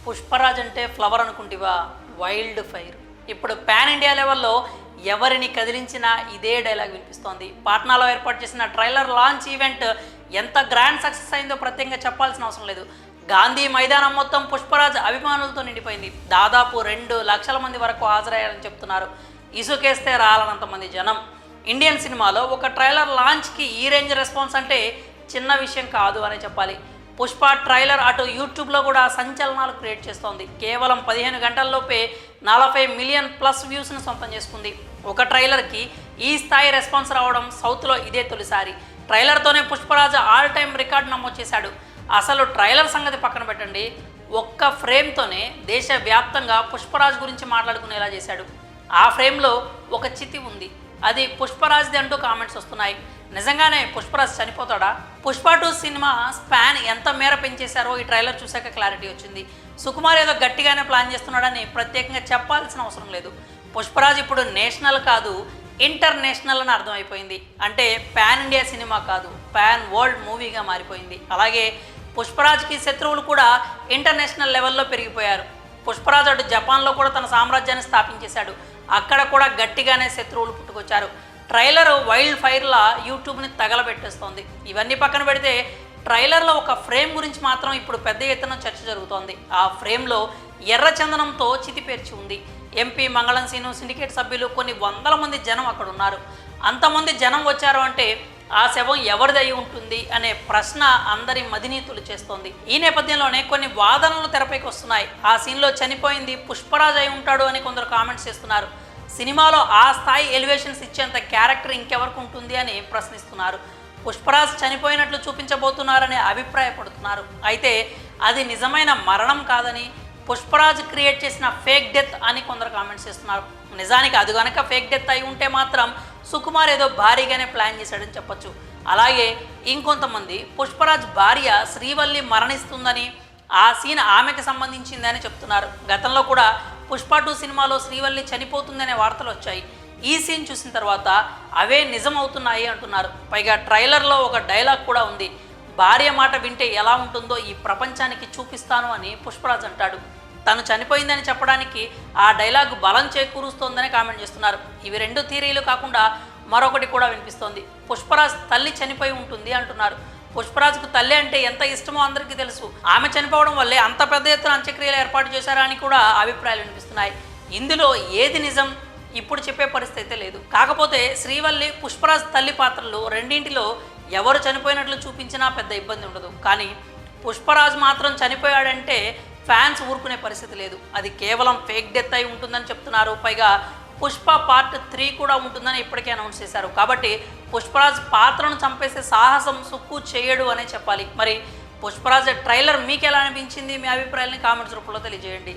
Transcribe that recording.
పుష్పరాజ్ అంటే ఫ్లవర్ అనుకుంటివా, wild fire. ఇప్పుడు పాన్ ఇండియా లెవెల్లో ఎవరిని కదిలించినా ఇదే డైలాగ్ వినిపిస్తోంది. పాట్నాలో ఏర్పాటు చేసిన ట్రైలర్ లాంచ్ ఈవెంట్ ఎంత గ్రాండ్ సక్సెస్ అయిందో ప్రత్యేకంగా చెప్పాల్సిన అవసరం లేదు. గాంధీ మైదానం మొత్తం పుష్పరాజ్ అభిమానులతో నిండిపోయింది. దాదాపు 2 లక్షల మంది వరకు హాజరయ్యారని చెప్తున్నారు. ఇసుకేస్తే రాలనంత మంది జనం. ఇండియన్ సినిమాలో ఒక ట్రైలర్ లాంచ్కి ఈ రేంజ్ రెస్పాన్స్ అంటే చిన్న విషయం కాదు అనే చెప్పాలి. పుష్ప ట్రైలర్ అటు యూట్యూబ్లో కూడా సంచలనాలు క్రియేట్ చేస్తోంది. కేవలం 15 గంటల్లోపే 40 మిలియన్ ప్లస్ వ్యూస్ని సొంతం చేసుకుంది. ఒక ట్రైలర్కి ఈ స్థాయి రెస్పాన్స్ రావడం సౌత్లో ఇదే తొలిసారి. ట్రైలర్తోనే పుష్పరాజ్ ఆల్ టైమ్ రికార్డు నమోదు చేశాడు. అసలు ట్రైలర్ సంగతి పక్కన పెట్టండి, ఒక్క ఫ్రేమ్తోనే దేశవ్యాప్తంగా పుష్పరాజ్ గురించి మాట్లాడుకునేలా చేశాడు. ఆ ఫ్రేమ్లో ఒక చితి ఉంది, అది పుష్పరాజ్ది అంటూ కామెంట్స్ వస్తున్నాయి. నిజంగానే పుష్పరాజ్ చనిపోతాడా? పుష్ప 2 సినిమా స్పాన్ ఎంత మేర పెంచేశారో ఈ ట్రైలర్ చూశాక క్లారిటీ వచ్చింది. సుకుమార్ ఏదో గట్టిగానే ప్లాన్ చేస్తున్నాడని ప్రత్యేకంగా చెప్పాల్సిన అవసరం లేదు. పుష్పరాజ్ ఇప్పుడు నేషనల్ కాదు, ఇంటర్నేషనల్ అని అర్థమైపోయింది. అంటే పాన్ ఇండియా సినిమా కాదు, పాన్ వరల్డ్ మూవీగా మారిపోయింది. అలాగే పుష్పరాజ్కి శత్రువులు కూడా ఇంటర్నేషనల్ లెవెల్లో పెరిగిపోయారు. పుష్పరాజ్ అటు జపాన్లో కూడా తన సామ్రాజ్యాన్ని స్థాపించేశాడు. అక్కడ కూడా గట్టిగానే శత్రువులు పుట్టుకొచ్చారు. Trailer wild ఫైర్లా యూట్యూబ్ని తగలబెట్టేస్తోంది. ఇవన్నీ పక్కన పెడితే ట్రైలర్లో ఒక ఫ్రేమ్ గురించి మాత్రం ఇప్పుడు పెద్ద ఎత్తున చర్చ జరుగుతోంది. ఆ ఫ్రేమ్లో ఎర్రచందనంతో చితిపేర్చి ఉంది. ఎంపీ మంగళం సీను, సిండికేట్ సభ్యులు, కొన్ని వందల మంది జనం అక్కడ ఉన్నారు. అంతమంది జనం వచ్చారు అంటే ఆ శవం ఎవరిది అయి ఉంటుంది అనే ప్రశ్న అందరి మదిని తొలిచేస్తోంది. ఈ నేపథ్యంలోనే కొన్ని వాదనలు తెరపైకి వస్తున్నాయి. ఆ సీన్లో చనిపోయింది పుష్పరాజ్ అయి ఉంటాడు అని కొందరు కామెంట్స్ చేస్తున్నారు. సినిమాలో ఆ స్థాయి ఎలివేషన్స్ ఇచ్చేంత క్యారెక్టర్ ఇంకెవరికి ఉంటుంది అని ప్రశ్నిస్తున్నారు. పుష్పరాజ్ చనిపోయినట్లు చూపించబోతున్నారని అభిప్రాయపడుతున్నారు. అయితే అది నిజమైన మరణం కాదని, పుష్పరాజ్ క్రియేట్ చేసిన ఫేక్ డెత్ అని కొందరు కామెంట్స్ చేస్తున్నారు. నిజానికి అది కనుక ఫేక్ డెత్ అయి ఉంటే మాత్రం సుకుమార్ ఏదో భారీగానే ప్లాన్ చేశాడని చెప్పొచ్చు. అలాగే ఇంకొంతమంది పుష్పరాజ్ భార్య శ్రీవల్లి మరణిస్తుందని, ఆ సీన్ ఆమెకి సంబంధించిందని చెప్తున్నారు. గతంలో కూడా పుష్ప 2 సినిమాలో శ్రీవల్లి చనిపోతుందనే వార్తలు వచ్చాయి. ఈ సీన్ చూసిన తర్వాత అవే నిజం అవుతున్నాయి అంటున్నారు. పైగా ట్రైలర్లో ఒక డైలాగ్ కూడా ఉంది, భార్య మాట వింటే ఎలా ఉంటుందో ఈ ప్రపంచానికి చూపిస్తాను అని పుష్పరాజ్ అంటాడు. తను చనిపోయిందని చెప్పడానికి ఆ డైలాగ్ బలం చేకూరుస్తోందని కామెంట్ చేస్తున్నారు. ఇవి 2 థియరీలు కాకుండా మరొకటి కూడా వినిపిస్తోంది. పుష్పరాజ్ తల్లి చనిపోయి ఉంటుంది అంటున్నారు. పుష్పరాజ్కు తల్లి అంటే ఎంత ఇష్టమో అందరికీ తెలుసు. ఆమె చనిపోవడం వల్లే అంత పెద్ద ఎత్తున అంత్యక్రియలు ఏర్పాటు చేశారా అని కూడా అభిప్రాయాలు వినిపిస్తున్నాయి. ఇందులో ఏది నిజం ఇప్పుడు చెప్పే పరిస్థితి లేదు. కాకపోతే శ్రీవల్లి, పుష్పరాజ్ తల్లి పాత్రలు రెండింటిలో ఎవరు చనిపోయినట్లు చూపించినా పెద్ద ఇబ్బంది ఉండదు. కానీ పుష్పరాజ్ మాత్రం చనిపోయాడంటే ఫ్యాన్స్ ఊరుకునే పరిస్థితి లేదు. అది కేవలం ఫేక్ డెత్ అయి ఉంటుందని చెప్తున్నారు. పైగా పుష్ప పార్ట్ 3 కూడా ఉంటుందని ఇప్పటికే అనౌన్స్ చేశారు. కాబట్టి పుష్పరాజ్ పాత్రను చంపేసే సాహసం సుక్కు చేయడు అనే చెప్పాలి. మరి పుష్పరాజ్ ట్రైలర్ మీకు ఎలా అనిపించింది? మీ అభిప్రాయాన్ని కామెంట్స్ రూపంలో తెలియజేయండి.